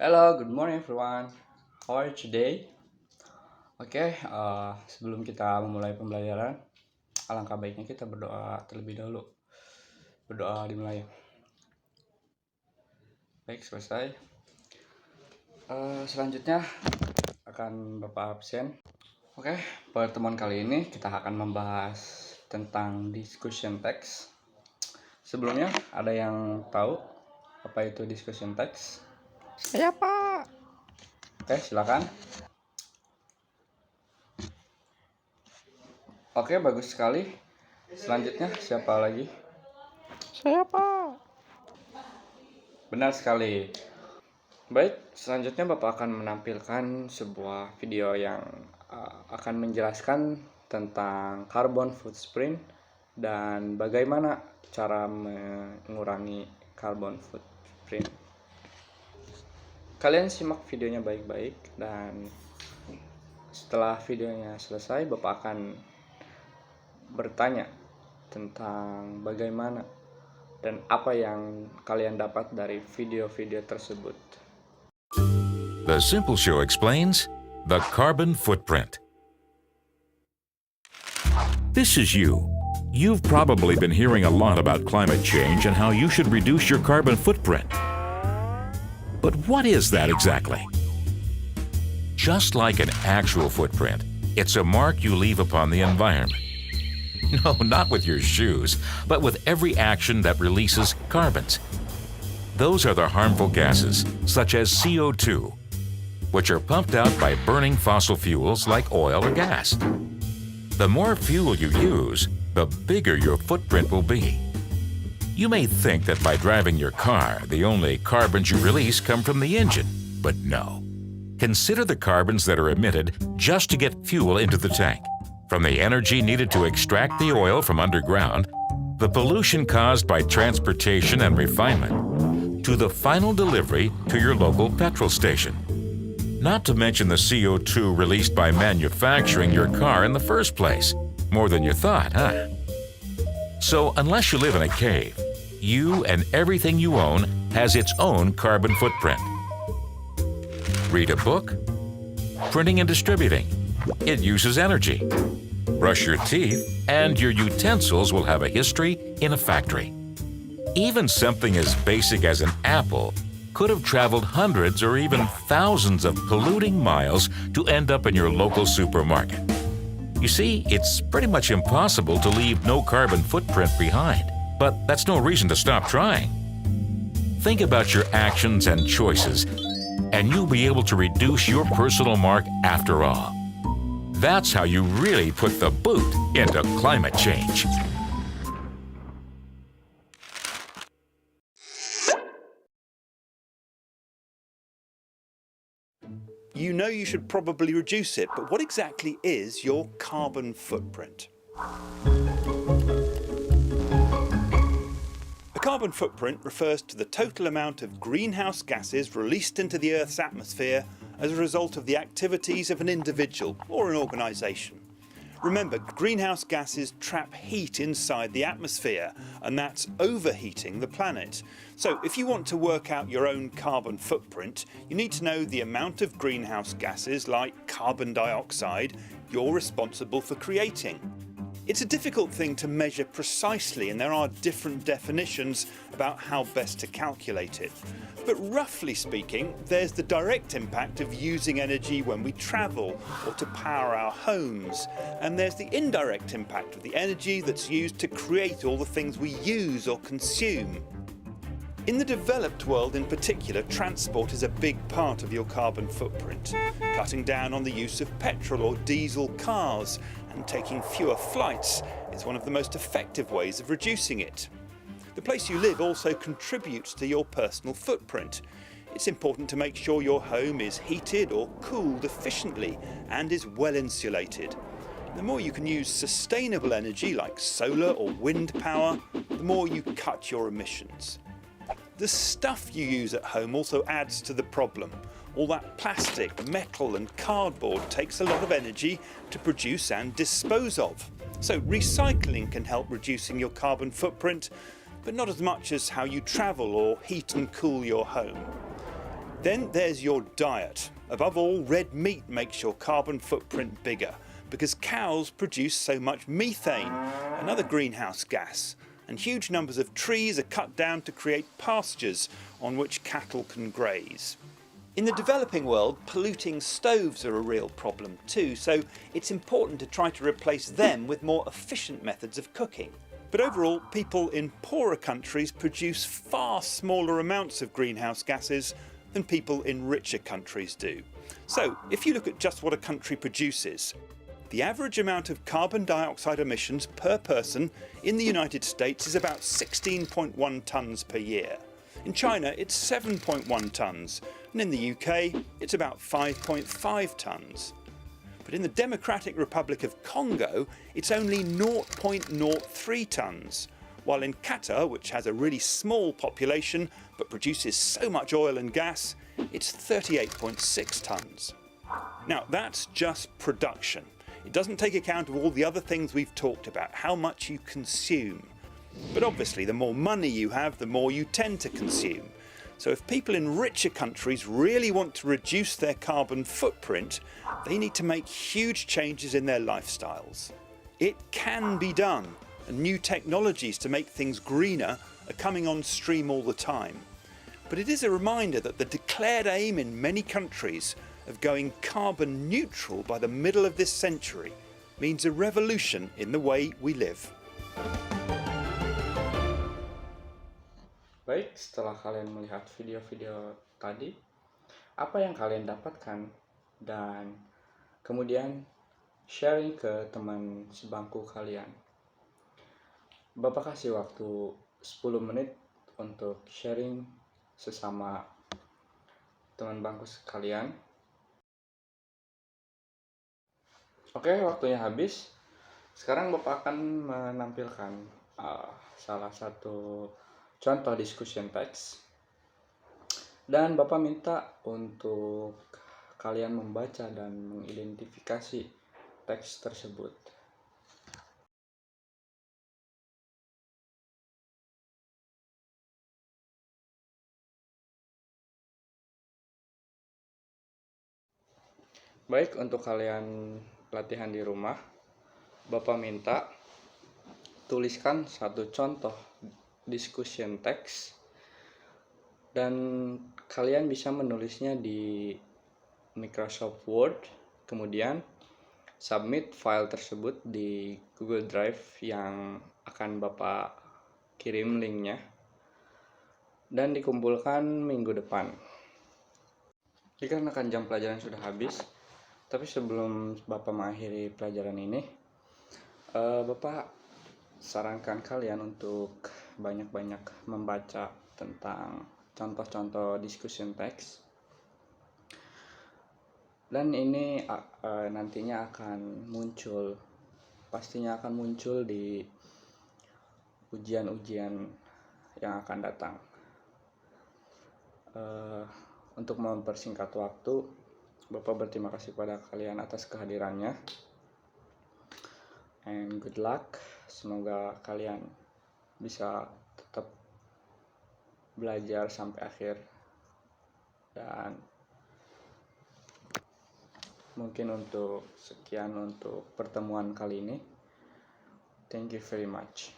Hello, good morning everyone. How are you today? Oke, sebelum kita memulai pembelajaran, alangkah baiknya kita berdoa terlebih dahulu. Berdoa dimulai. Baik, selesai. Selanjutnya akan Bapak absen. Oke, pertemuan kali ini kita akan membahas tentang discussion text. Sebelumnya, ada yang tahu apa itu discussion text? Saya, Pak. Oke, silakan. Oke, bagus sekali. Selanjutnya, siapa lagi? Saya, Pak. Benar sekali. Baik, selanjutnya Bapak akan menampilkan sebuah video yang akan menjelaskan tentang carbon footprint dan bagaimana cara mengurangi carbon footprint. Kalian simak videonya baik-baik dan setelah videonya selesai Bapak akan bertanya tentang bagaimana dan apa yang kalian dapat dari video-video tersebut. The Simple Show explains the carbon footprint. This is you. You've probably been hearing a lot about climate change and how you should reduce your carbon footprint. But what is that exactly? Just like an actual footprint, it's a mark you leave upon the environment. No, not with your shoes, but with every action that releases carbons. Those are the harmful gases, such as CO2, which are pumped out by burning fossil fuels like oil or gas. The more fuel you use, the bigger your footprint will be. You may think that by driving your car, the only carbons you release come from the engine, but no. Consider the carbons that are emitted just to get fuel into the tank. From the energy needed to extract the oil from underground, the pollution caused by transportation and refinement, to the final delivery to your local petrol station. Not to mention the CO2 released by manufacturing your car in the first place. More than you thought, huh? So unless you live in a cave, you and everything you own has its own carbon footprint. Read a book? Printing and distributing. It uses energy. Brush your teeth, and your utensils will have a history in a factory. Even something as basic as an apple could have traveled hundreds or even thousands of polluting miles to end up in your local supermarket. You see, it's pretty much impossible to leave no carbon footprint behind, but that's no reason to stop trying. Think about your actions and choices, and you'll be able to reduce your personal mark after all. That's how you really put the boot into climate change. You know you should probably reduce it, but what exactly is your carbon footprint? A carbon footprint refers to the total amount of greenhouse gases released into the Earth's atmosphere as a result of the activities of an individual or an organisation. Remember, greenhouse gases trap heat inside the atmosphere, and that's overheating the planet. So if you want to work out your own carbon footprint, you need to know the amount of greenhouse gases, like carbon dioxide, you're responsible for creating. It's a difficult thing to measure precisely, and there are different definitions about how best to calculate it. But roughly speaking, there's the direct impact of using energy when we travel or to power our homes. And there's the indirect impact of the energy that's used to create all the things we use or consume. In the developed world in particular, transport is a big part of your carbon footprint. Cutting down on the use of petrol or diesel cars and taking fewer flights is one of the most effective ways of reducing it. The place you live also contributes to your personal footprint. It's important to make sure your home is heated or cooled efficiently and is well insulated. The more you can use sustainable energy like solar or wind power, the more you cut your emissions. The stuff you use at home also adds to the problem. All that plastic, metal and cardboard takes a lot of energy to produce and dispose of. So recycling can help reducing your carbon footprint, but not as much as how you travel or heat and cool your home. Then there's your diet. Above all, red meat makes your carbon footprint bigger because cows produce so much methane, another greenhouse gas, and huge numbers of trees are cut down to create pastures on which cattle can graze. In the developing world, polluting stoves are a real problem too, so it's important to try to replace them with more efficient methods of cooking. But overall, people in poorer countries produce far smaller amounts of greenhouse gases than people in richer countries do. So, if you look at just what a country produces, the average amount of carbon dioxide emissions per person in the United States is about 16.1 tonnes per year. In China, it's 7.1 tonnes, and in the UK, it's about 5.5 tonnes. But in the Democratic Republic of Congo, it's only 0.03 tonnes, while in Qatar, which has a really small population but produces so much oil and gas, it's 38.6 tonnes. Now, that's just production. It doesn't take account of all the other things we've talked about, how much you consume. But obviously, the more money you have, the more you tend to consume. So if people in richer countries really want to reduce their carbon footprint, they need to make huge changes in their lifestyles. It can be done, and new technologies to make things greener are coming on stream all the time. But it is a reminder that the declared aim in many countries of going carbon neutral by the middle of this century means a revolution in the way we live. Baik, setelah kalian melihat video-video tadi, apa yang kalian dapatkan? Dan kemudian sharing ke teman sebangku kalian. Bapak kasih waktu 10 menit untuk sharing sesama teman bangku sekalian. Oke, waktunya habis. Sekarang Bapak akan menampilkan salah satu contoh discussion text. Dan Bapak minta untuk kalian membaca dan mengidentifikasi teks tersebut. Baik, untuk kalian latihan di rumah, Bapak minta tuliskan satu contoh discussion text dan kalian bisa menulisnya di Microsoft Word, kemudian submit file tersebut di Google Drive yang akan Bapak kirim linknya dan dikumpulkan minggu depan. Dikarenakan jam pelajaran sudah habis, tapi sebelum Bapak mengakhiri pelajaran ini, Bapak sarankan kalian untuk banyak-banyak membaca tentang contoh-contoh discussion text. Dan ini nantinya akan muncul, pastinya akan muncul di ujian-ujian yang akan datang. Untuk mempersingkat waktu, Bapak berterima kasih pada kalian atas kehadirannya. And good luck. Semoga kalian bisa tetap belajar sampai akhir. Dan mungkin sekian untuk pertemuan kali ini. Thank you very much.